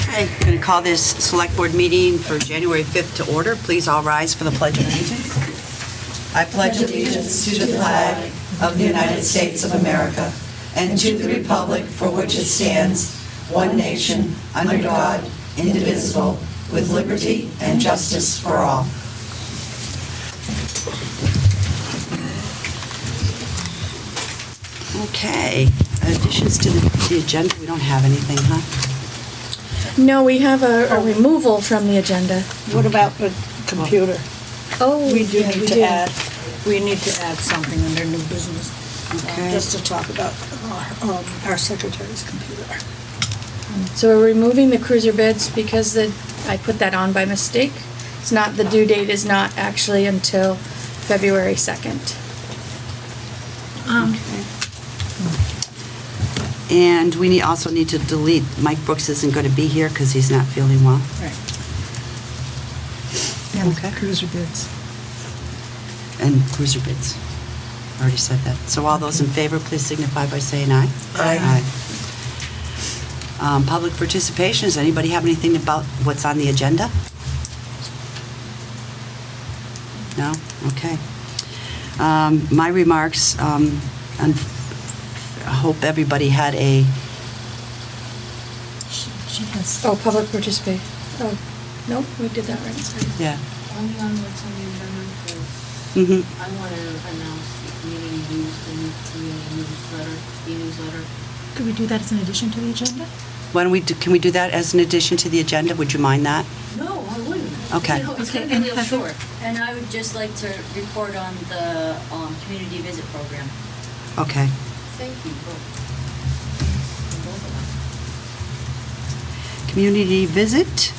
Okay, I'm going to call this Select Board meeting for January 5th to order. Please all rise for the Pledge of Allegiance. I pledge allegiance to the flag of the United States of America and to the republic for which it stands, one nation, under God, indivisible, with liberty and justice for all. Okay, additions to the agenda, we don't have anything, huh? No, we have a removal from the agenda. What about the computer? Oh, We do yeah, need to add, we need to add something under new business. Okay. Just to talk about our secretary's computer. So we're removing the cruiser bids because I put that on by mistake. It's not, the due date is not actually until February 2nd. And we also need to delete, Mike Brooks isn't going to be here because he's not feeling well. Right. Okay. Cruiser bids. And cruiser bids. Already said that. So all those in favor, please signify by saying aye. Aye. Public participation, does anybody have anything about what's on the agenda? No? Okay. My remarks, I hope everybody had a, She has. Oh, public participation. Oh, no, we did that right. Sorry. yeah. Only on what's on the agenda, because Mm-hmm. I want to announce the community news, the new community newsletter, e-newsletter. Could we do that as an addition to the agenda? Why don't can we do that as an addition to the agenda? Would you mind that? No, I wouldn't. Okay. You know, it's Okay, going to and be real have it- short. And I would just like to report on the community visit program. Okay. Thank you both. Both of Community visit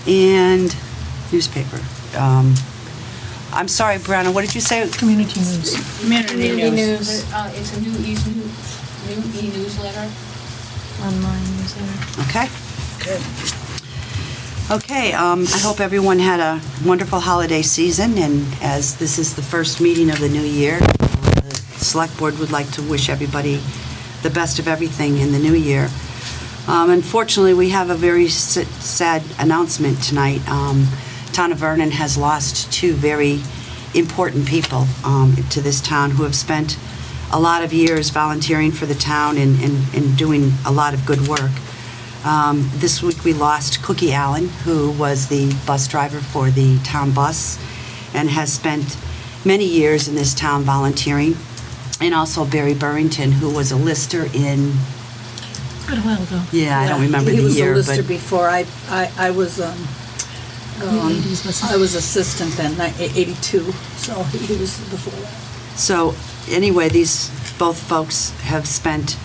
and newspaper. I'm sorry, Bronna, what did you say? Community news. Community news. news, It's a new e-newsletter. online newsletter. Okay. Good. Okay, I hope everyone had a wonderful holiday season, and as this is the first meeting of the new year, the Select Board would like to wish everybody the best of everything in the new year. Unfortunately, we have a very sad announcement tonight. Town of Vernon has lost two very important people to this town who have spent a lot of years volunteering for the town and doing a lot of good work. This week we lost Cookie Allen, who was the bus driver for the town bus and has spent many years in this town volunteering, and also Barry Burrington, who was a lister in, Quite a while ago. I don't remember the He was year, a lister but before. I was, Mid-80s, wasn't he? I was assistant then, 82, so he was before that. so anyway, these both folks have spent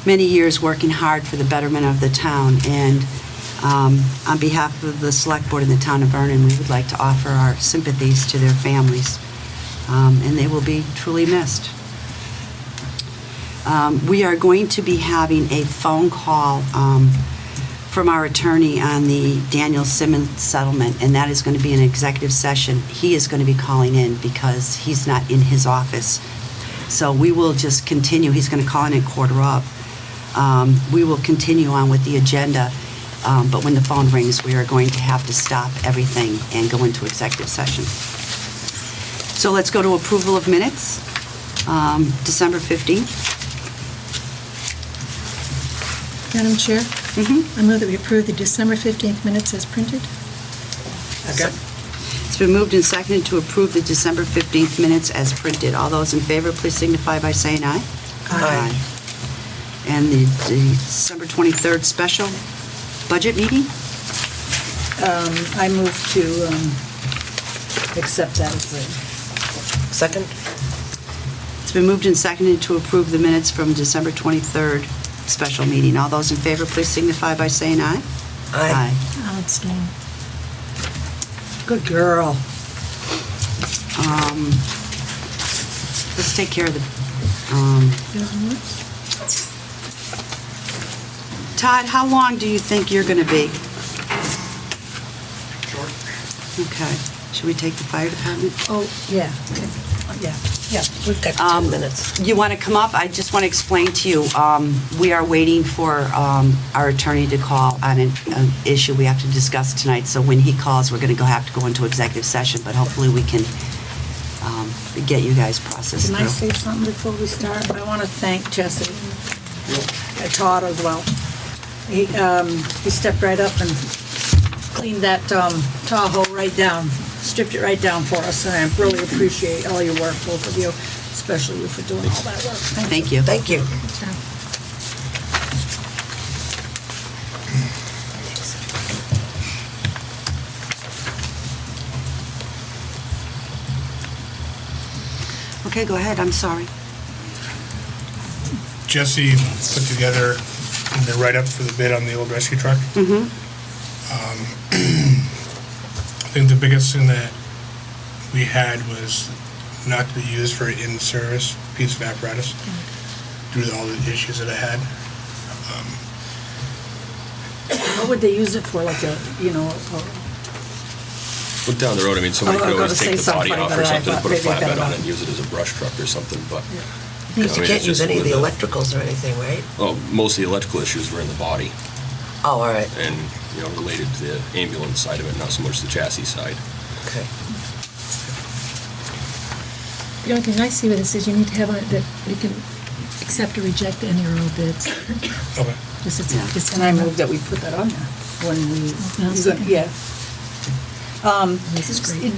many years working hard for the betterment of the town, and on behalf of the Select Board in the town of Vernon, we would like to offer our sympathies to their families, and they will be truly missed. We are going to be having a phone call from our attorney on the Daniel Simmons settlement, and that is going to be an executive session. He is going to be calling in because he's not in his office. So we will just continue. He's going to call in at 1:15. We will continue on with the agenda, but when the phone rings, we are going to have to stop everything and go into executive session. So let's go to approval of minutes. December 15th. Madam Chair, Mm-hmm. I move that we approve the December 15th minutes as printed. It's been moved and seconded to approve the December 15th minutes as printed. All those in favor, please signify by saying aye. Aye. And the December 23rd special budget meeting? I move to accept that as read. Second? It's been moved and seconded to approve the minutes from December 23rd special meeting. All those in favor, please signify by saying aye. I'll abstain. Good girl. Let's take care of the, Todd, how long do you think you're going to be? Okay. Should we take the fire department? Oh, yeah, okay. Yeah, We've got 10 minutes. You want to come up? I just want to explain to you, we are waiting for our attorney to call on an issue we have to discuss tonight. So when he calls, we're going to have to go into executive session, but hopefully we can get you guys processed Can I through. say something before we start? I want to thank Jessie, and Todd as well. He stepped right up and cleaned that Tahoe right down, stripped it right down for us, and I really appreciate all your work, both of you, especially you for doing all that work. Thank you. Thank you. Okay, go ahead. I'm sorry. Jessie put together the write-up for the bid on the old rescue truck. Mm-hmm. I think the biggest thing that we had was not to be used for an in-service piece of apparatus due to all the issues that it had. What would they use it for, like a, Look down the road, I mean, somebody I could was always gonna take say the body something off funny, or but I something, thought put a maybe I better flatbed on not. it and use it as a brush truck or something, but. You I mean, can't it's use just any of the with electricals or anything, right? Oh, most of the electrical issues were in the body Oh, all right. and, related to the ambulance side of it, not so much the chassis side. Okay. The only thing I see with this is you need to have on it that we can accept or reject any or all bids. Okay. Just it's, Yeah. just And I move that we put that on there when we, second. yeah. This is great.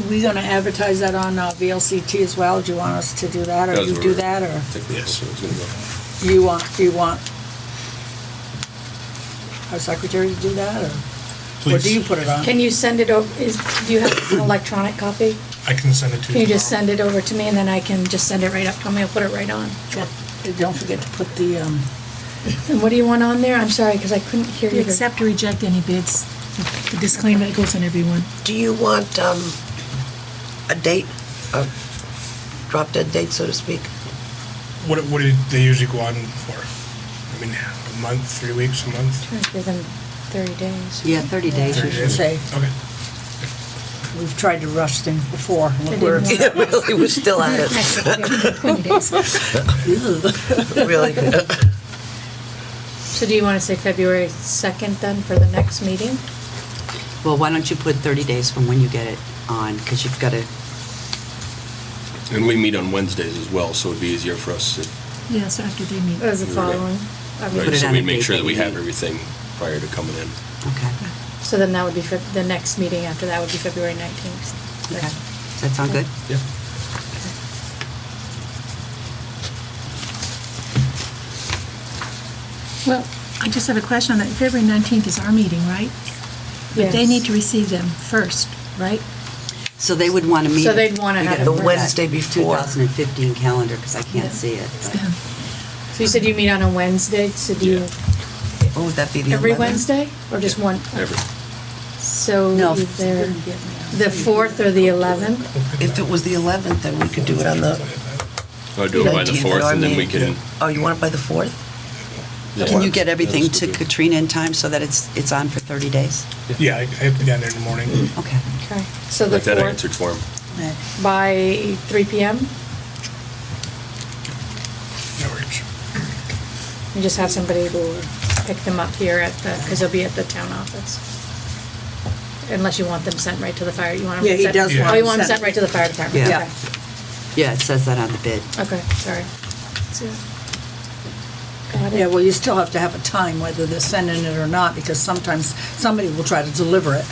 We gonna advertise that on VLCT as well? Do you want us to do that, or That's you where do we're- that, or I think that's where it's gonna go. you want our secretary to do that, or Please. do you put it on? Can you send it over, do you have an electronic copy? I can send it to you. Can you just tomorrow. send it over to me and then I can just send it right up to me, I'll put it right on. Don't forget to put the, And what do you want on there? I'm sorry, because I couldn't hear You you. accept or reject any bids, the disclaimer that goes on everyone. Do you want a date, a drop-dead date, so to speak? What do they usually go on for? I mean, a month, 3 weeks, a month? Trying to give them 30 days. Yeah, 30 days 30 usually. days? say. Okay. we've tried to rush things before. They Look didn't where want- it's Yeah, really, we're still at it. 20 days. Really. So do you want to say February 2nd then for the next meeting? Well, why don't you put 30 days from when you get it on, because you've got to, And we meet on Wednesdays as well, so it'd be easier for us to, Yeah, so after they meet. As the following? I mean, right, Put it so on we a make date sure that that we you have need. everything prior to coming in. okay. So then that would be, the next meeting after that would be February 19th. Okay. Does that sound good? Yeah. Well, I just have a question on that. February 19th is our meeting, right? But they Yes. need to receive them first, right? So they would want to meet. So they'd wanna have it The for that Wednesday before. 2015 calendar, because I can't see it. but- Yeah. So you said you meet on a Wednesday, so do you, What would that be, the 11th? every Wednesday? Or just one? Every. So No. either the 4th or the 11th? If it was the 11th, then we could do it on the, I'll do it by the 19th, 4th and then we our can. oh, you want it by the 4th? that Can you works. get everything That's to good. Katrina in time so that it's on for 30 days? Yeah, I have to be down there in the morning. Okay. Okay, so the Like that I 4th answered for him. by 3 PM? No worries. You just have somebody who will pick them up here at the, because they'll be at the town office. Unless you want them sent right to the fire, you want them Yeah, he sent? does want Oh, you them want them sent. sent right to the fire department? Yeah. Okay. Yeah, it says that on the bid. Okay, sorry. So- Got Yeah, it. well, you still have to have a time, whether they're sending it or not, because sometimes somebody will try to deliver it.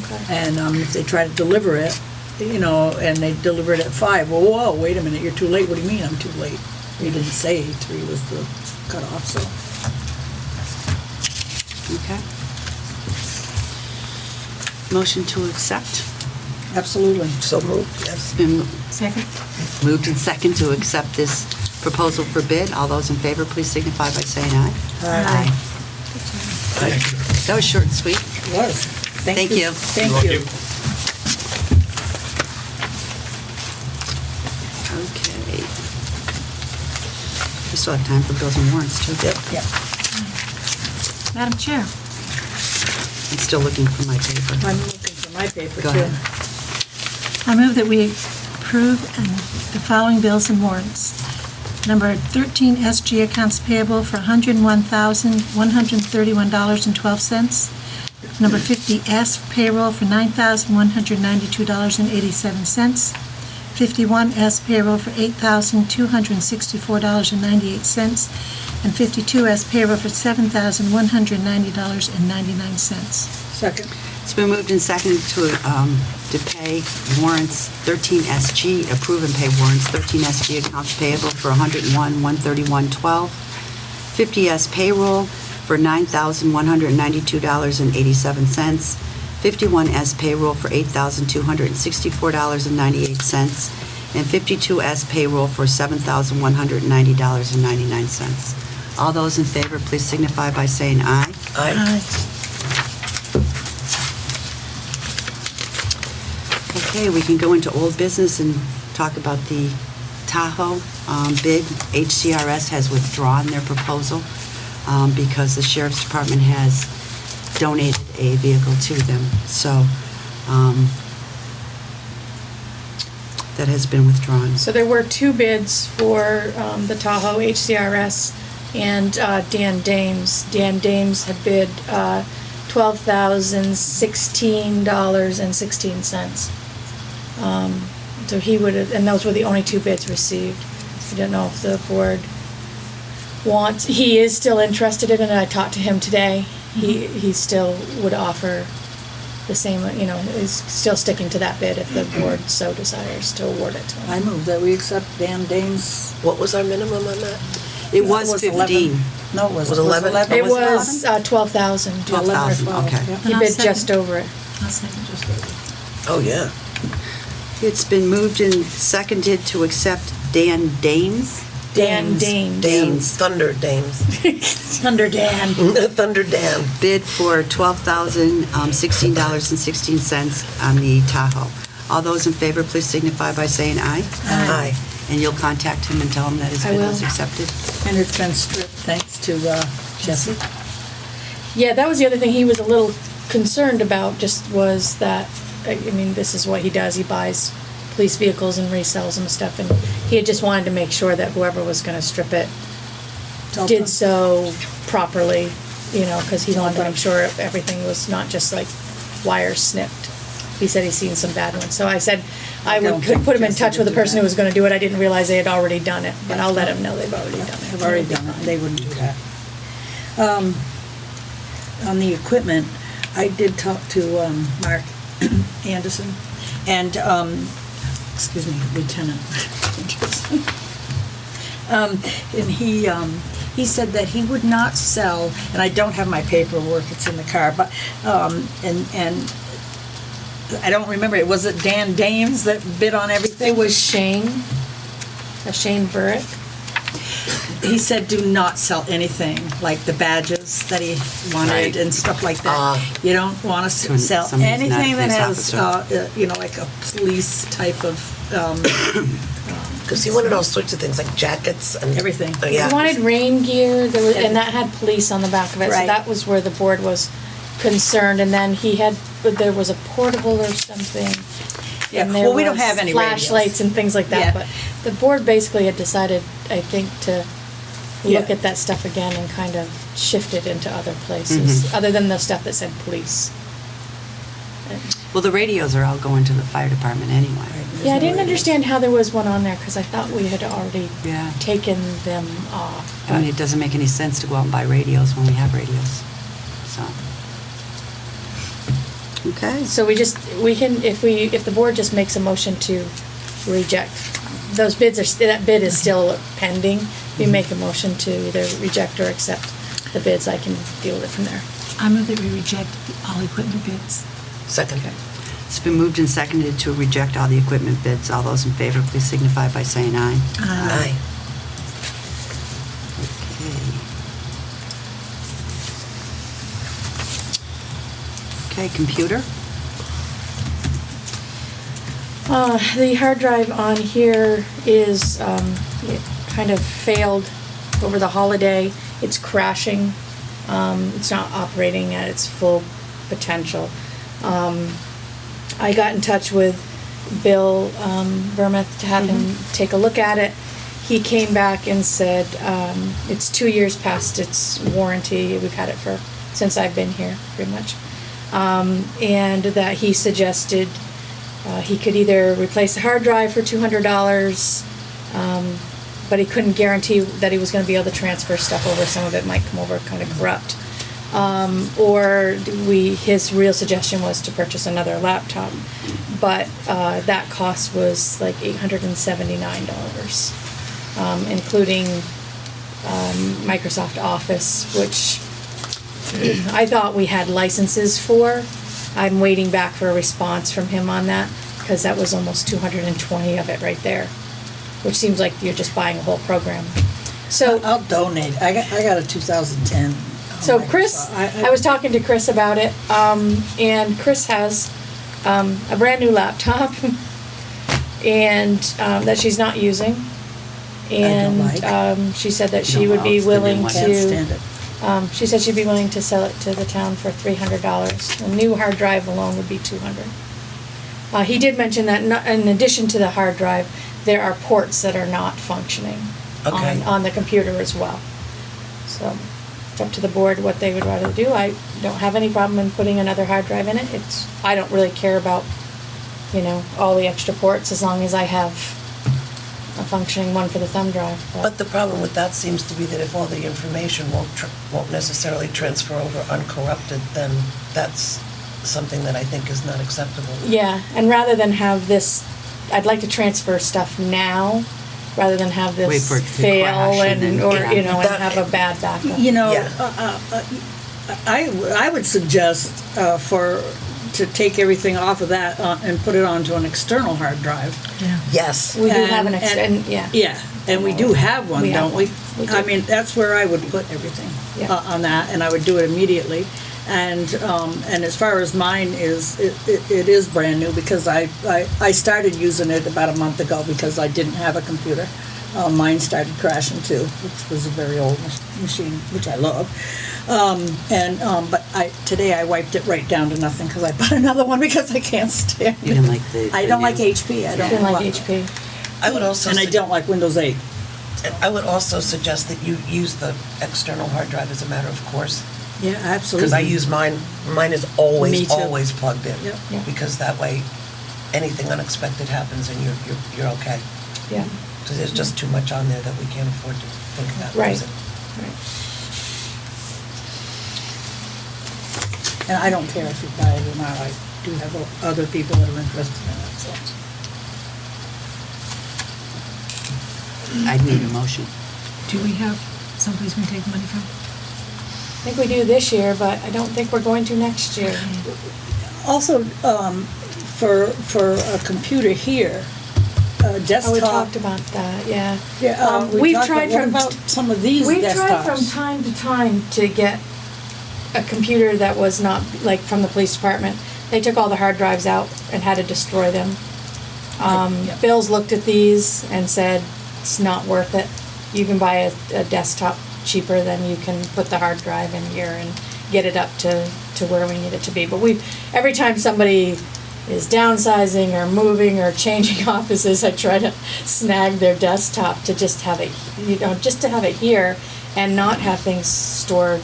Okay. And if they try to deliver it, and they deliver it at 5, well, whoa, wait a minute, you're too late. What do you mean I'm too late? You didn't say 3 was the cutoff, so. Okay. Motion to accept. Absolutely. So moved, yes. It's been Second? moved and second to accept this proposal for bid. All those in favor, please signify by saying aye. Aye. That was short and sweet. It was. Thank you. Thank You're you. welcome. Okay. We still have time for bills and warrants, too. Yep. Yeah. Madam Chair, I'm still looking for my paper. I'm looking for my paper, Go too. ahead. I move that we approve the following bills and warrants. Number 13, SG accounts payable for $101,131.12. Number 50S payroll for $9,192.87. 51S payroll for $8,264.98. And 52S payroll for $7,190.99. Second. It's been moved and seconded to pay warrants 13SG, approve and pay warrants 13SG accounts payable for $101,131.12. 50S payroll for $9,192.87. 51S payroll for $8,264.98. And 52S payroll for $7,190.99. All those in favor, please signify by saying aye. Aye. Okay, we can go into old business and talk about the Tahoe bid. HCRS has withdrawn their proposal because the Sheriff's Department has donated a vehicle to them. So that has been withdrawn. So there were two bids for the Tahoe, HCRS and Dan Dames. Dan Dames had bid $12,016.16. So he would have, and those were the only two bids received. I don't know if the board wants, he is still interested in it, and I talked to him today. He still would offer the same, is still sticking to that bid if the board so desires to award it to him. I move that we accept Dan Dane's. What was our minimum on that? It was 11. 15. No, it was Was 11? It was 12,000. 12,000, okay. He I'll bid second. just over it. I'll second. Oh, yeah. It's been moved and seconded to accept Dan Dames. Dan Dames. Dames. Thunder Dames. Under Dan. Thunder Dan. Bid for $12,016.16 on the Tahoe. All those in favor, please signify by saying aye. Aye. And you'll contact him and tell him that his I bid will. was accepted? And it's been stripped thanks to Jessie. Yeah, that was the other thing he was a little concerned about, just was that, this is what he does. He buys police vehicles and resells them and stuff, and he had just wanted to make sure that whoever was gonna strip it did so properly, because he wanted to make sure everything was not just like wires snipped. He said he's seen some bad ones. So I said I could put him in touch with the person who was gonna do it. I didn't realize they had already done it, but I'll let him know they've already done it. I've already done it, they wouldn't do that. On the equipment, I did talk to Mark Anderson, and, excuse me, Lieutenant Anderson. And he said that he would not sell, and I don't have my paperwork, it's in the car, but, and I don't remember, was it Dan Dames that bid on everything? It was Shane Burrick. He said do not sell anything, like the badges that he wanted Right. and stuff like that. You don't want to sell Somebody's not a anything that police has, like a police type of, Because he wanted all sorts of things, like jackets and... Everything. Yeah. He wanted rain gear, and that had police on the back of it, so Right. that was where the board was concerned. And then there was a portable or something. Yeah, and there well, we don't was have any radios. flashlights and things like that. Yeah. But the board basically had decided, I think, to look Yeah. at that stuff again and kind of shift it into other places, other than the stuff that said police. Well, the radios are all going to the fire department anyway. Yeah, I didn't understand how there was one on there, because I thought we had already Yeah. taken them off. I mean, it doesn't make any sense to go out and buy radios when we have radios, so. Okay. So we can, if the board just makes a motion to reject, those bids that bid is still pending. We make a motion to either reject or accept the bids, I can deal with it from there. I move that we reject all equipment bids. Second. It's been moved and seconded to reject all the equipment bids. All those in favor, please signify by saying aye. Aye. Okay, computer? The hard drive on here is, it kind of failed over the holiday. It's crashing. It's not operating at its full potential. I got in touch with Bill Vermeth to have him take a look at it. He came back and said it's 2 years past its warranty. We've had it since I've been here, pretty much. And that he suggested he could either replace the hard drive for $200, but he couldn't guarantee that he was going to be able to transfer stuff over. Some of it might come over kind of corrupt. Or his real suggestion was to purchase another laptop, but that cost was like $879, including Microsoft Office, which I thought we had licenses for. I'm waiting back for a response from him on that, because that was almost 220 of it right there, which seems like you're just buying a whole program. So I'll donate. I got a 2010. So Chris, I was talking to Chris about it, and Chris has a brand new laptop, and that she's not using, and like. she said that she No, would be it's the new willing one. Can't stand to. it. She said she'd be willing to sell it to the town for $300. A new hard drive alone would be $200. He did mention that in addition to the hard drive, there are ports that are not functioning Okay. on the computer as well. So it's up to the board what they would rather do. I don't have any problem in putting another hard drive in it. I don't really care about, all the extra ports as long as I have a functioning one for the thumb drive. But the problem with that seems to be that if all the information won't necessarily transfer over uncorrupted, then that's something that I think is not acceptable. Yeah, and rather than have this, I'd like to transfer stuff now, rather than have Wait this for it to fail crash and then- or yeah. and That- have a bad backup. Yeah. I would suggest to take everything off of that and put it onto an external hard drive. Yes. We do have And- yeah. Yeah, and we do have one, We have don't we? one. We do. I mean, that's where I would put everything Yeah. on that, and I would do it immediately. And as far as mine is, it is brand new because I started using it about a month ago because I didn't have a computer. Mine started crashing too, which was a very old machine, which I love. But today I wiped it right down to nothing because I bought another one because I can't stand it. You didn't like the... I don't like HP. I I don't didn't like HP. I would also... And I don't like Windows 8. I would also suggest that you use the external hard drive as a matter of course. Yeah, absolutely. Because I use mine is Me always, too. always plugged in. Yep. Yeah. Because that way, anything unexpected happens and you're okay. Yeah. Because there's just too much on there that we can't afford to think about Right. losing. Right. And I don't care if you buy it or not, I do have other people that are interested in it, so. I'd need a motion. Do we have someplace we can take money from? I think we do this year, but I don't think we're going to next year. Also, for a computer here, a desktop. Oh, we talked about that, yeah. Yeah, we We've talked tried about, from what about some of these We've desktops? tried from time to time to get a computer that was not, like, from the police department. They took all the hard drives out and had to destroy them. yeah. Bill's looked at these and said, it's not worth it. You can buy a desktop cheaper than you can put the hard drive in here and get it up to where we need it to be. But every time somebody is downsizing or moving or changing offices, I try to snag their desktop to just have it, just to have it here and not have things stored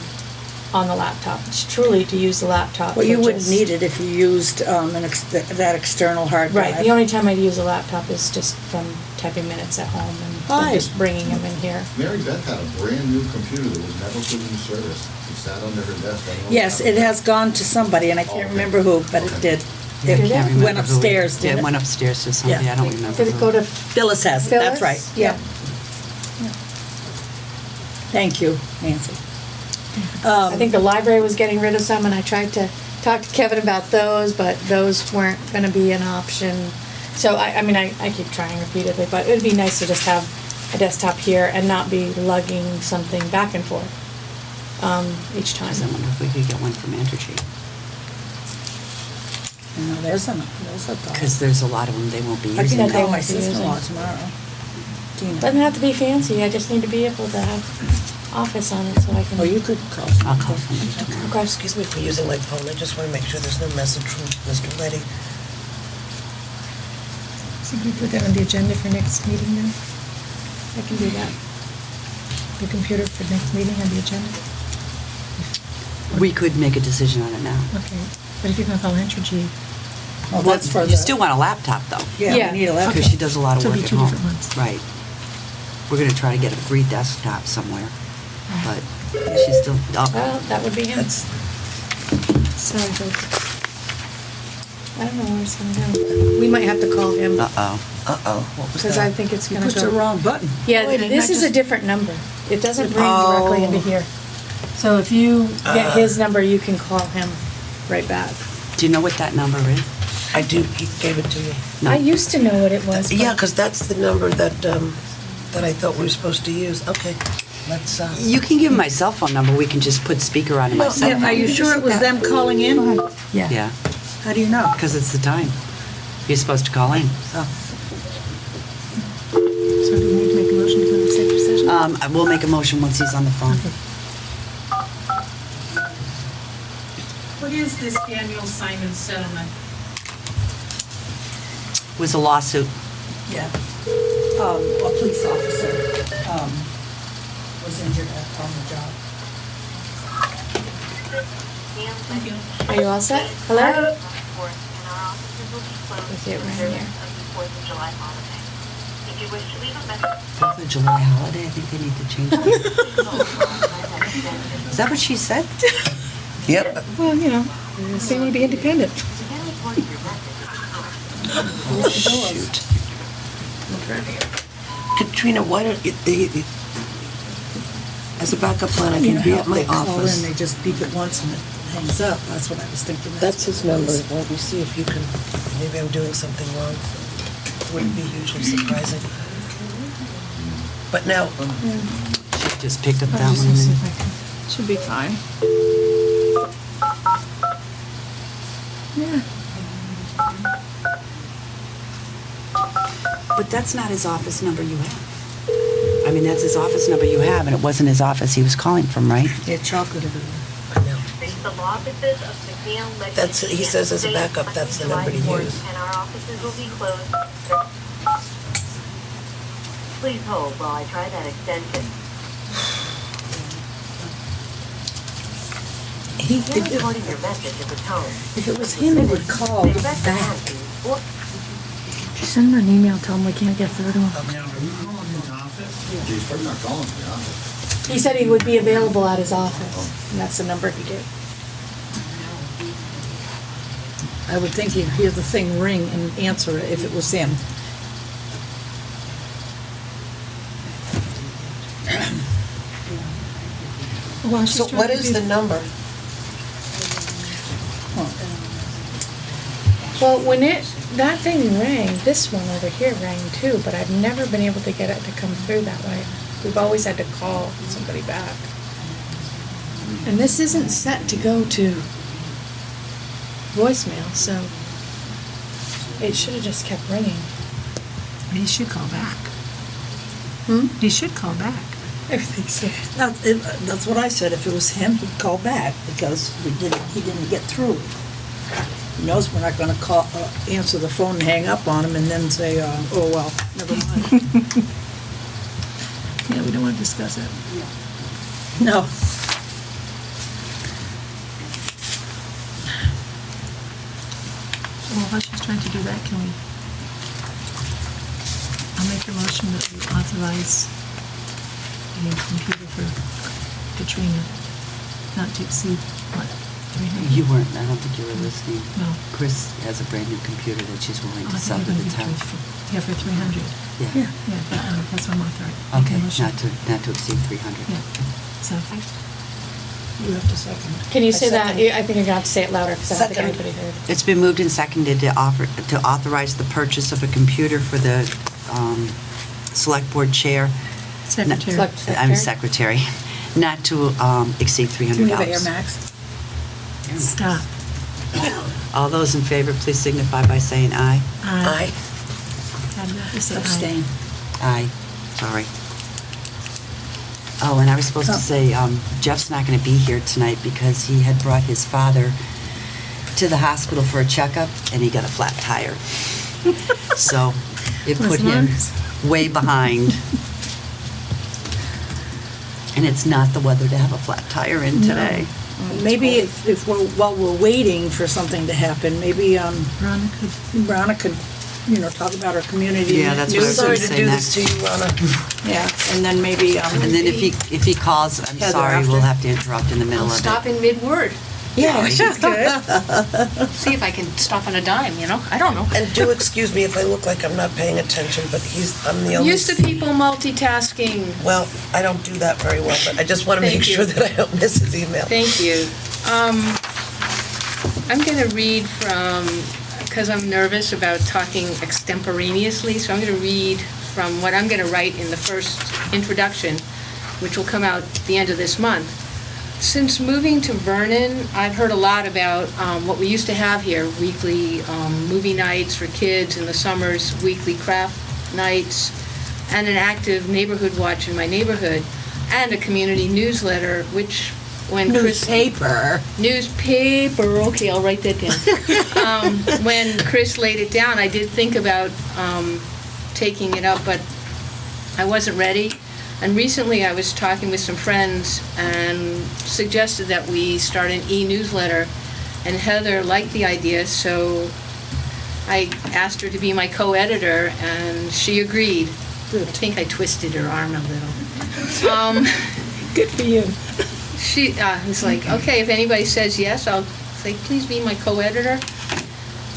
on the laptop. It's truly to use the laptop. Well, you for wouldn't just- need it if you used that external hard drive. Right, the only time I'd use a laptop is just from typing minutes at home and Hi. just bringing them in here. Mary Beth had a brand new computer that was never put in service. It sat under her desk. I don't know Yes, what it happened. has gone to somebody, and I can't remember who, but it did. I can't It remember went who upstairs, Yeah, didn't it it? went upstairs to somebody, Yeah. I don't remember. Did it go to Phyllis has it, that's right. Phyllis? Yeah. Thank you, Nancy. I think the library was getting rid of some, and I tried to talk to Kevin about those, but those weren't gonna be an option. So, I mean, I keep trying repeatedly, but it'd be nice to just have a desktop here and not be lugging something back and forth, each time. I wonder if we could get one from Entergy, There's a thought. because there's a lot of them they won't be I using. can they call won't my be sister-in-law using. tomorrow. Tina. Doesn't have to be fancy, I just need to be able to have office on it so I can. Oh, you could call. I'll call somebody tomorrow. Okay. Excuse me for using my phone, I just want to make sure there's no message from Mr. Letty. So we put that on the agenda for next meeting then? I can do that. The computer for next meeting on the agenda? We could make a decision on it now. Okay, but if you're gonna call Entergy, Oh, that's for You the, still want a laptop, though, yeah, Yeah. we need a laptop. because she does a lot of So work it'll at be two home. different ones. Right. We're gonna try to get a free desktop somewhere, but she's still, Well, that would be him. That's, Sorry, folks. I don't know where it's gonna go. We might have to call him, uh-oh. what was because I that? think it's You gonna pushed the go. wrong button. Yeah, Wait, didn't this I is a just- different number. It doesn't ring directly into here. so if you, Get his number, you can call him right back. Do you know what that number is? I do, he gave it to you. No. I used to know what it was. but- Yeah, because that's the number that, that I thought we were supposed to use. Okay, let's, You can give him my cell phone number, we can just put speaker on my cell Yeah, are phone. you sure it was them calling in? Yeah, How do you know? because it's the time. You're supposed to call in. Oh. so do we need to make a motion to go into executive session? We'll make a motion once he's on the phone. What is this Daniel Simon settlement? It was a lawsuit. Yeah. A police officer, was injured on the job. Are you all set? Hello? Hello? See it right here. Fourth of July holiday, I think they need to change that. Is that what she said? yep. Well, you know, they want to be independent. Oh, shoot. Katrina, why don't you, as a backup plan, I You can know be how at my they call in, office. they just beep it once and it hangs up. That's what I was thinking. That's his number. Why don't you see if you can, maybe I'm doing something wrong. Wouldn't be hugely surprising. But now, She just picked up that I was just gonna see if one. I can. Should be fine. Yeah. But that's not his office number you have. I mean, that's his office number you have, and it wasn't his office he was calling from, right? Yeah, chocolate everywhere. I know. That's, he says as a backup, that's the number to use. And our offices will be closed. Please hold while I try that extension. Recording your message at the tone. If it was him, he would call back. Send him an email, tell him we can't get through to him. He's probably not calling to the office. He said he would be available at his office, and that's the number he gave. I would think he'd hear the thing ring and answer it if it was him. Well, she's So trying what to is do- the number? Well, when that thing rang, this one over here rang too, but I've never been able to get it to come through that way. We've always had to call somebody back. And this isn't set to go to voicemail, so it should have just kept ringing. He should call back. Hmm? He should call back. Everything's set. That's what I said. If it was him, he'd call back because he didn't get through. He knows we're not gonna call, answer the phone and hang up on him and then say, oh, well, never mind. Yeah, we don't want to discuss it. No. Well, while she's trying to do that, can we, I'll make a motion that we authorize a computer for Katrina not to exceed, what, 300? You weren't, I don't think you were listening. No. Chris has a brand new computer that she's willing Oh, to I sell thought to you were the gonna town. give it for- Yeah, for 300. Yeah. Yeah, that's what I'm authorizing. Okay, not to exceed 300. Yeah, so, You have to second it. Can you say I that? second it. I think you're gonna have to say it louder, because I don't think Second. anybody heard. It's been moved and seconded to authorize the purchase of a computer for the select board chair. Secretary. I'm secretary, not to exceed Do you have Air $300. Max? Stop. All those in favor, please signify by saying aye. Aye. I'd have to say aye. Abstain. Aye, sorry. Oh, and I was supposed to say, Jeff's not going to be here tonight because he had brought his father to the hospital for a checkup, and he got a flat tire. So it put him way behind. And it's not the weather to have a flat tire in today. Maybe if we're, while we're waiting for something to happen, maybe Bronna could, talk about our community. Yeah, that's what I was Sorry gonna to say do next. this to you, Ronna. Yeah, and then maybe. And then if he calls, I'm Heather sorry, after. we'll have to interrupt in the middle I'll of stop it. in mid-word. Yeah, she's good. See if I can stop on a dime, I don't know. And do excuse me if I look like I'm not paying attention, but I'm the only... Used to people multitasking. Well, I don't do that very well, but I just want to make Thank you. sure that I don't miss his email. Thank you. I'm going to read from, because I'm nervous about talking extemporaneously, so I'm going to read from what I'm going to write in the first introduction, which will come out at the end of this month. Since moving to Vernon, I've heard a lot about what we used to have here, weekly movie nights for kids in the summers, weekly craft nights, and an active neighborhood watch in my neighborhood, and a community newsletter, which when Newspaper. Newspaper, okay, I'll write that down. When Chris laid it down, I did think about taking it up, but I wasn't ready. And recently I was talking with some friends and suggested that we start an e-newsletter, and Heather liked the idea, so I asked her to be my co-editor, and she agreed. I think I twisted her arm a little. Good for you. She was like, okay, if anybody says yes, I'll say, please be my co-editor.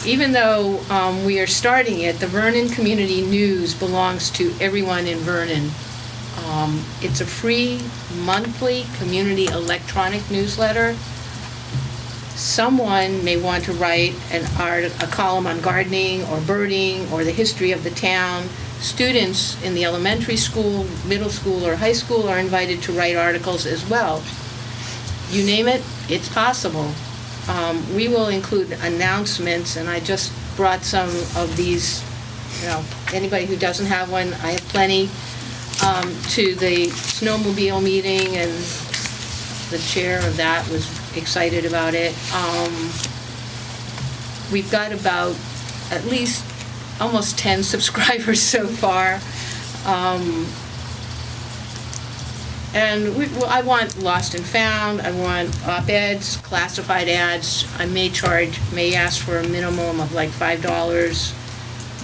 Even though we are starting it, the Vernon Community News belongs to everyone in Vernon. It's a free monthly community electronic newsletter. Someone may want to write a column on gardening or birding or the history of the town. Students in the elementary school, middle school, or high school are invited to write articles as well. You name it, it's possible. We will include announcements, and I just brought some of these, anybody who doesn't have one, I have plenty, to the snowmobile meeting, and the chair of that was excited about it. We've got about at least almost 10 subscribers so far. And I want lost and found, I want op-eds, classified ads. I may ask for a minimum of like $5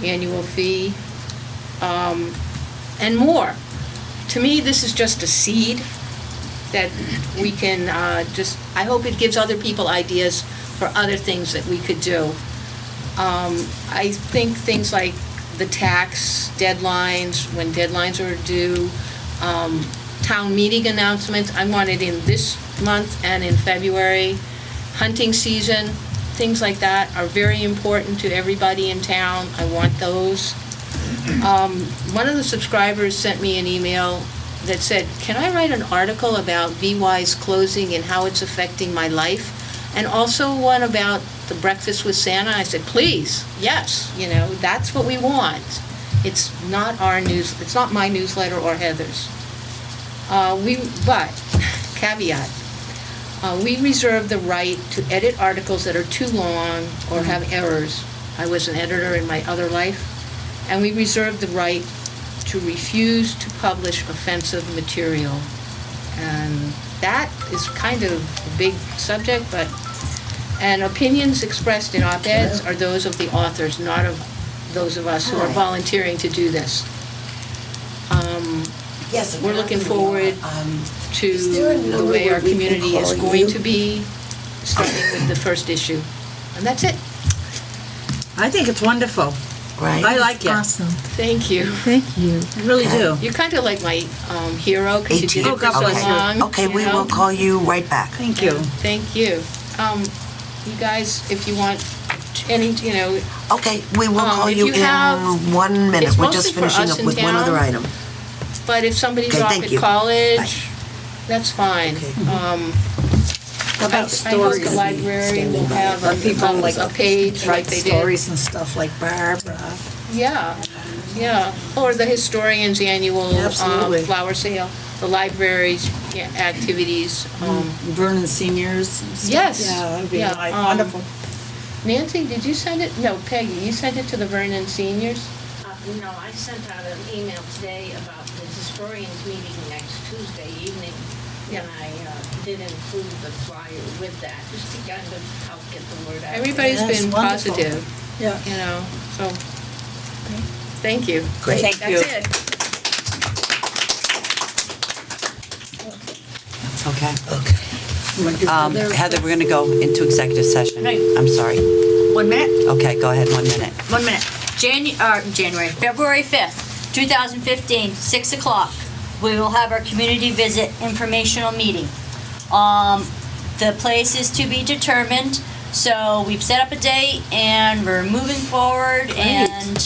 annual fee, and more. To me, this is just a seed that we can I hope it gives other people ideas for other things that we could do. I think things like the tax deadlines, when deadlines are due, town meeting announcements, I want it in this month and in February. Hunting season, things like that are very important to everybody in town. I want those. One of the subscribers sent me an email that said, can I write an article about VY's closing and how it's affecting my life? And also one about the breakfast with Santa. I said, please, yes, that's what we want. It's not it's not my newsletter or Heather's. But, caveat, we reserve the right to edit articles that are too long or have errors. I was an editor in my other life, and we reserve the right to refuse to publish offensive material. And that is kind of a big subject, and opinions expressed in op-eds are those of the authors, not of those of us who are volunteering to do this. Yes. We're looking forward to the way our community is going to be, starting with the first issue. And that's it. I think it's wonderful. Right. I like it. Awesome. Thank you. Thank you. I really do. You're kind of like my hero, because you did it for so long. Okay, we will call you right back. Thank you. Thank you. You guys, if you want any, Okay, we will call if you you in have- 1 minute. it's We're just mostly for finishing us up in with one other town. item. but if somebody's Okay, off thank at you. college, Bye. that's fine. Okay. How about I hope stories? the library will have Or people a page like write they did. stories and stuff like Barbara. Yeah, or the historian's annual Absolutely. flower sale, the library's activities. Vernon seniors and stuff. Yes. Yeah, that'd be Yeah, wonderful. Nancy, did you send it? No, Peggy, you sent it to the Vernon seniors? No, I sent out an email today about the historians meeting next Tuesday evening. And I did include the flyer with that, just to kind of help get the word out. Everybody's That's been wonderful. positive, Yeah. you know, so, thank you. Great. Thank you. That's it. Okay. Okay. Heather, we're going to go into executive session. Right. I'm sorry. 1 minute? Okay, go ahead, 1 minute. 1 minute. February 5th, 2015, 6 o'clock. We will have our community visit informational meeting. The place is to be determined, so we've set up a date and we're moving forward and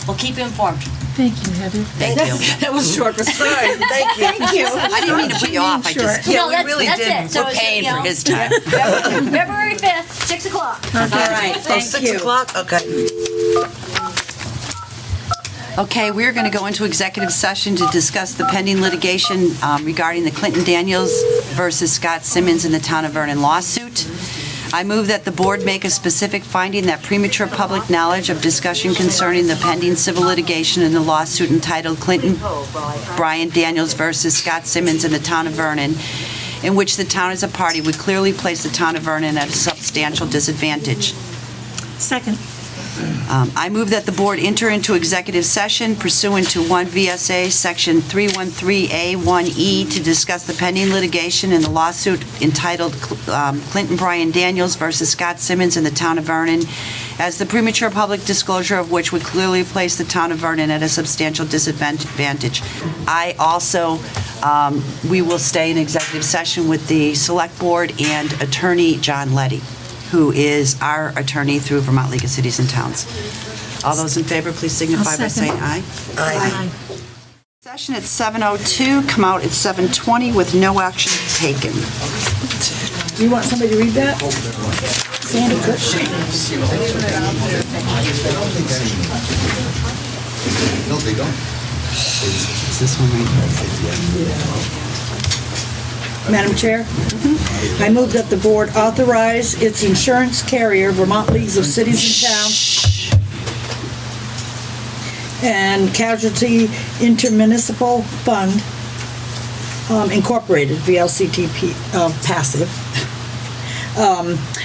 we'll keep you informed. Thank you, Heather. Thank you. That was short but sweet. Thank you. Thank you. I didn't mean to put you off. I just, Yeah, No, we really that's did. it. So we're it's, paying you for know, his time. February 5th, 6 o'clock. All right, thank 6 you. o'clock? Okay. Okay, we're going to go into executive session to discuss the pending litigation regarding the Clinton Daniels versus Scott Simmons in the Town of Vernon lawsuit. I move that the board make a specific finding that premature public knowledge of discussion concerning the pending civil litigation in the lawsuit entitled Clinton Brian Daniels versus Scott Simmons in the Town of Vernon, in which the town is a party, would clearly place the Town of Vernon at a substantial disadvantage. Second. I move that the board enter into executive session pursuant to 1 VSA Section 313A1E to discuss the pending litigation in the lawsuit entitled Clinton Brian Daniels versus Scott Simmons in the Town of Vernon, as the premature public disclosure of which would clearly place the Town of Vernon at a substantial disadvantage. I also, we will stay in executive session with the Select Board and Attorney John Letty, who is our attorney through Vermont League of Cities and Towns. All those in favor, please signify by second. saying aye. Aye. Session at 7:02, come out at 7:20 with no action taken. Do you want somebody to read that? Sandy could. No, they don't. It's this one right here. Madam Chair? I move that the board authorize its insurance carrier, Vermont Leagues of Cities and Towns, and Casualty Intermunicipal Fund, Incorporated, VLCTP, passive,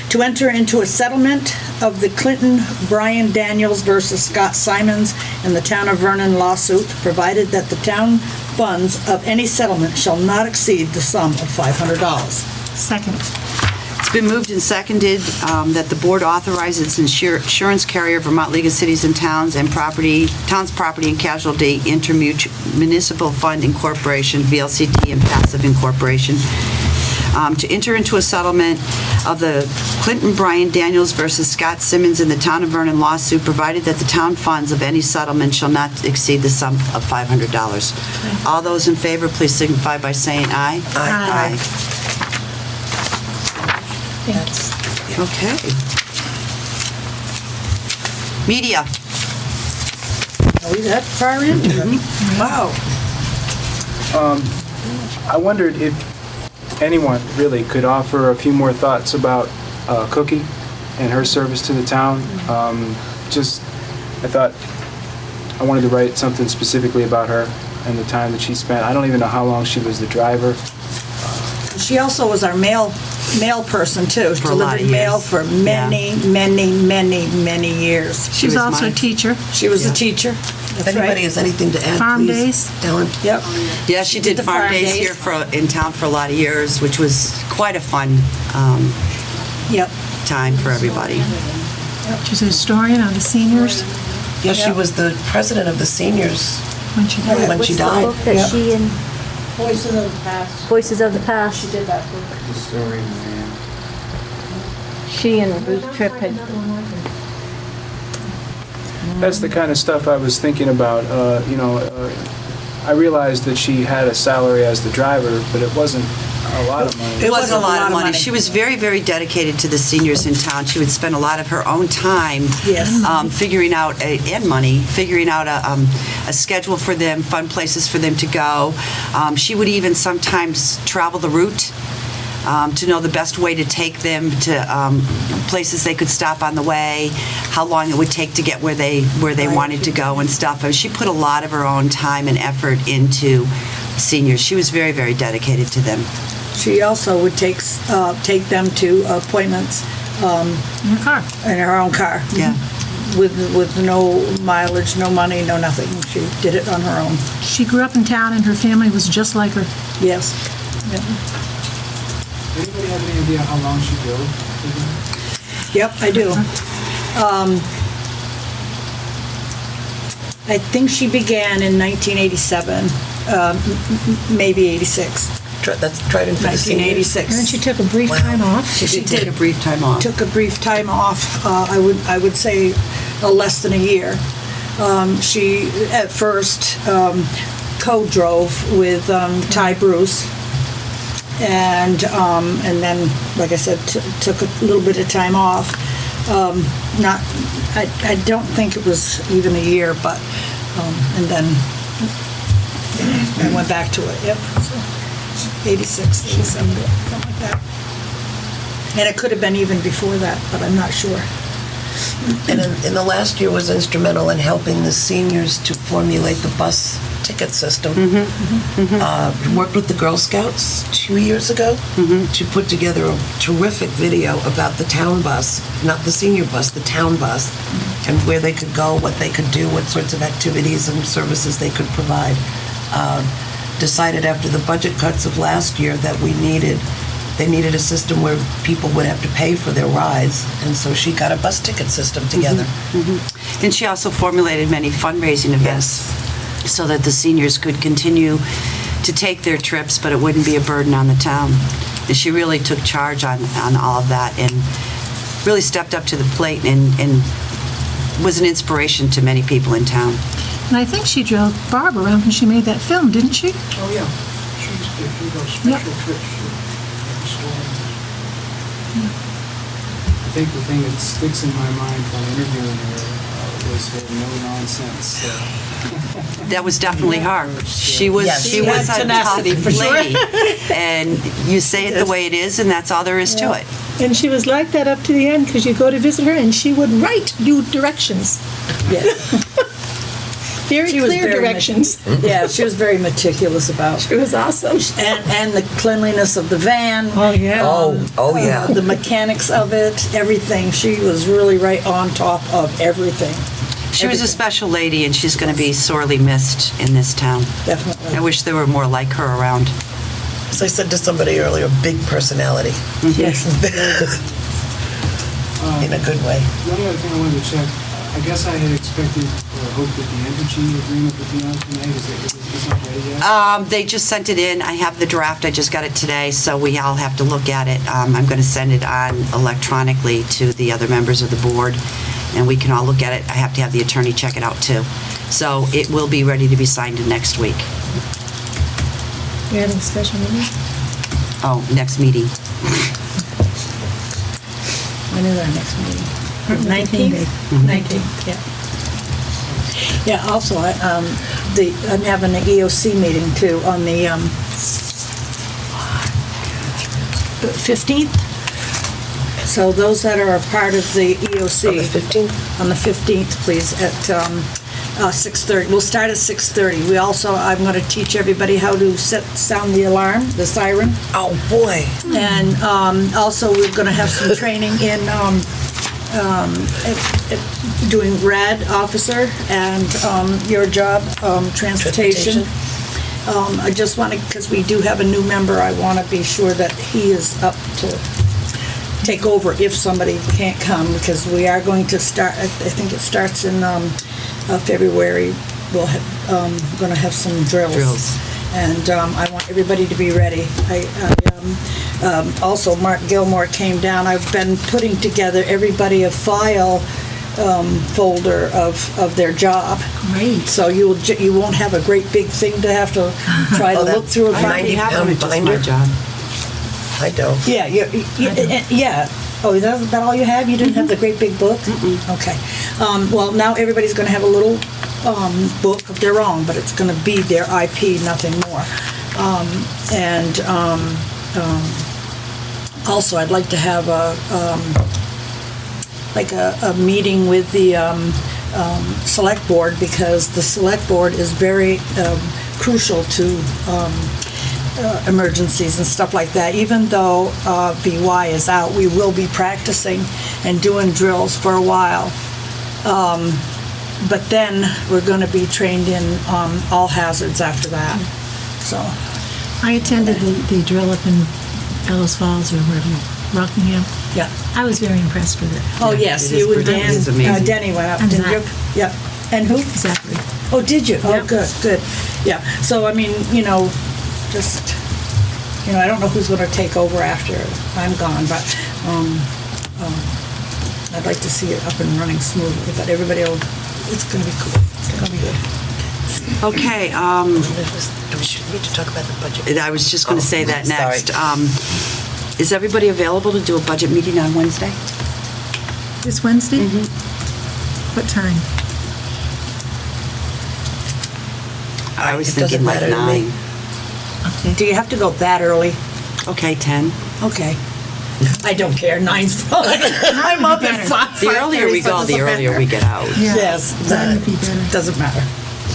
to enter into a settlement of the Clinton Brian Daniels versus Scott Simons in the Town of Vernon lawsuit, provided that the town funds of any settlement shall not exceed the sum of $500. Second. It's been moved and seconded that the board authorize its insurance carrier, Vermont League of Cities and Towns and Towns Property and Casualty Intermunicipal Fund Incorporation, VLCT and Passive Incorporation, to enter into a settlement of the Clinton Brian Daniels versus Scott Simmons in the Town of Vernon lawsuit, provided that the town funds of any settlement shall not exceed the sum of $500. All those in favor, please signify by saying aye. Aye. Okay. Media. Are we that far in? Wow. I wondered if anyone really could offer a few more thoughts about Cookie and her service to the town. I thought I wanted to write something specifically about her and the time that she spent. I don't even know how long she was the driver. She also was our mail person too. She For a lot of delivered mail years. for many years. She was also a teacher. She was a teacher. If That's anybody right. has anything to add, Farm please. days. Ellen? Yep. Yeah, she did the farm days here in town for a lot of years, which was quite a fun Yep. time for everybody. She's a historian of the seniors Yes, she was the president of the seniors when she died. when she died. that she and Voices of the Past. Voices of the Past, She did that book. Historian, man. she and Ruth Tripp had. That's the kind of stuff I was thinking about. I realized that she had a salary as the driver, but it wasn't a lot of money. It wasn't a lot of money. She was very, very dedicated to the seniors in town. She would spend a lot of her own time figuring out, and money, figuring out a schedule for them, fun places for them to go. She would even sometimes travel the route to know the best way to take them to places they could stop on the way, how long it would take to get where they wanted to go and stuff. She put a lot of her own time and effort into seniors. She was very, very dedicated to them. She also would take them to appointments In her car. in her own car. Yeah. With no mileage, no money, no nothing. She did it on her own. She grew up in town and her family was just like her. Yes. Yeah. Anybody have any idea how long she drove? Yep, I do. I think she began in 1987, maybe 86. That's tried and for the seniors. 1986. And then she took a brief time off. She did take a brief time off. Took a brief time off. I would say less than a year. She at first co-drove with Ty Bruce, and then, like I said, took a little bit of time off. I don't think it was even a year, but and then I went back to it. Yep. So, 86, 87, something like that. And it could have been even before that, but I'm not sure. And in the last year was instrumental in helping the seniors to formulate the bus ticket system. Worked with the Girl Scouts 2 years ago to put together a terrific video about the town bus, not the senior bus, the town bus, and where they could go, what they could do, what sorts of activities and services they could provide. Decided after the budget cuts of last year that they needed a system where people would have to pay for their rides, and so she got a bus ticket system together. And she also formulated many fundraising events so that the seniors could continue to take their trips, but it wouldn't be a burden on the town. And she really took charge on all of that and really stepped up to the plate and was an inspiration to many people in town. And I think she drove Barb around when she made that film, didn't she? Oh, yeah. She used to do those special trips to every school. I think the thing that sticks in my mind from interviewing her was her no-nonsense. That was definitely her. She was She a had tough tenacity, for sure. lady. And you say it the way it is, and that's all there is to it. And she was like that up to the end, because you go to visit her and she would write you directions. Yes. Very She was clear very directions. Yeah, she was very meticulous about. She was awesome. And the cleanliness of the van. Oh, yeah. Oh, yeah. The mechanics of it, everything. She was really right on top of everything. She was a special lady, and she's going to be sorely missed in this town. Definitely. I wish there were more like her around. As I said to somebody earlier, big personality. Yes. In a good way. The only other thing I wanted to check, I guess I had expected or hoped that the energy agreement would be on tonight. Is that ready yet? They just sent it in. I have the draft. I just got it today, so we all have to look at it. I'm going to send it on electronically to the other members of the board, and we can all look at it. I have to have the attorney check it out, too. So it will be ready to be signed in next week. You're having a special meeting? Oh, next meeting. When is our next meeting? 19th? 19th, yeah. Yeah, also, I'm having an EOC meeting too on the 15th. So those that are a part of the EOC. On the 15th? On the 15th, please, at 6:30. We'll start at 6:30. I'm going to teach everybody how to sound the alarm, the siren. Oh, boy. And also, we're going to have some training in doing RAD officer and your job, transportation. I just want to, because we do have a new member, I want to be sure that he is up to take over if somebody can't come, because we are going to start, I think it starts in February. We'll have, going to have some drills. And I want everybody to be ready. Also, Mark Gilmore came down. I've been putting together everybody a file folder of their job. Great. So you won't have a great big thing to have to try to look through and find. 90-pound binder? Job. I don't. Yeah, yeah. Oh, is that all you have? You didn't have the great big book? Okay. Well, now everybody's going to have a little book of their own, but it's going to be their IP, nothing more. Also, I'd like to have a meeting with the select board, because the select board is very crucial to emergencies and stuff like that. Even though VY is out, we will be practicing and doing drills for a while. But then we're going to be trained in all hazards after that. So I attended the drill up in Ellis Falls or wherever, Rockingham. yeah. I was very impressed with it. Oh yes, It is you and pretty- Dan, it is amazing. Denny went up, And didn't you? Zach. Yeah. And who? Exactly. Oh, did you? Oh, Yep. good. Yeah. So I mean, just I don't know who's going to take over after I'm gone, but I'd like to see it up and running smoothly. But everybody will. It's going to be cool. It's going to be good. Okay, Do we should need to talk about the budget? I was just going to say that Sorry. next. Is everybody available to do a budget meeting on Wednesday? This Wednesday? Mm-hmm. What time? I was It doesn't thinking like matter to me. 9. Okay. Do you have to go that early? Okay, 10. Okay. I don't care. 9's fine. I'm up at 5. The earlier we go, the earlier we get out. Yeah. Yes, That would be better. doesn't matter.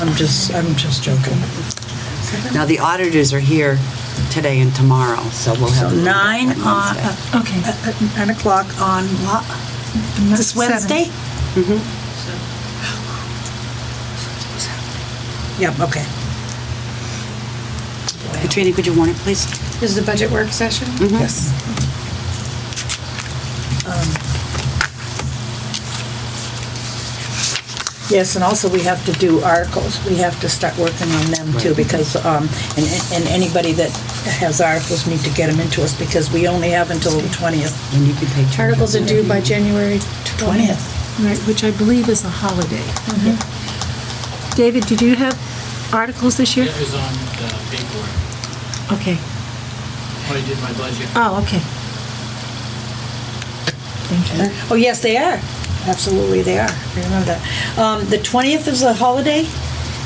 I'm just joking. Now, the auditors are here today and tomorrow, so we'll have. So them 9 on on, Wednesday. Okay. 9 o'clock on what? This Wednesday? Mhm. Yep, okay. Katrina, could you warn it, please? This is the budget work session? Yes. Yes, and also we have to do articles. We have to start working on them too, because, and anybody that has articles need to get them into us, because we only have until the 20th. And you can pay charge. Articles are due by January 20th. Right, which I believe is a holiday. David, did you have articles this year? It was on the paperwork Okay. when I did my budget. Oh, okay. Thank you. Oh, yes, they are. Absolutely, they are. I remember that. The 20th is a holiday?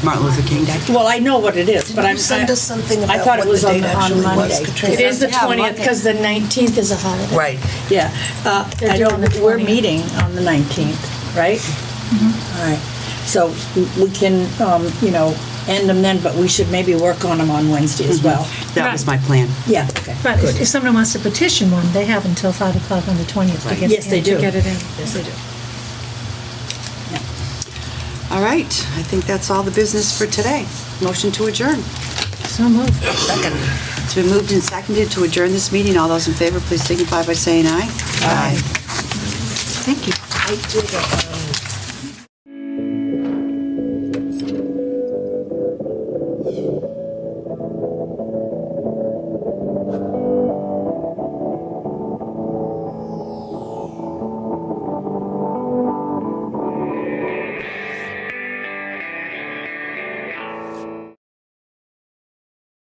Martin Luther King Day. Well, I know what it is, but Did I'm. you send us something I about thought it what was the on date actually was, Monday. Katrina? It is the Yeah, 20th, Monday. because the 19th is a holiday. Right. Yeah. They're I doing know the we're 20th. meeting on the 19th, right? All right. So we can, end them then, but we should maybe work on them on Wednesday as well. That was my plan. Yeah, okay. But if someone wants to petition one, they have until 5 o'clock on the 20th to Right. get it in. Yes, they do. To get it in. Yes, they do. All right, I think that's all the business for today. Motion to adjourn. So moved. Second. It's been moved and seconded to adjourn this meeting. All those in favor, please signify by saying aye. Aye. Thank you. I did,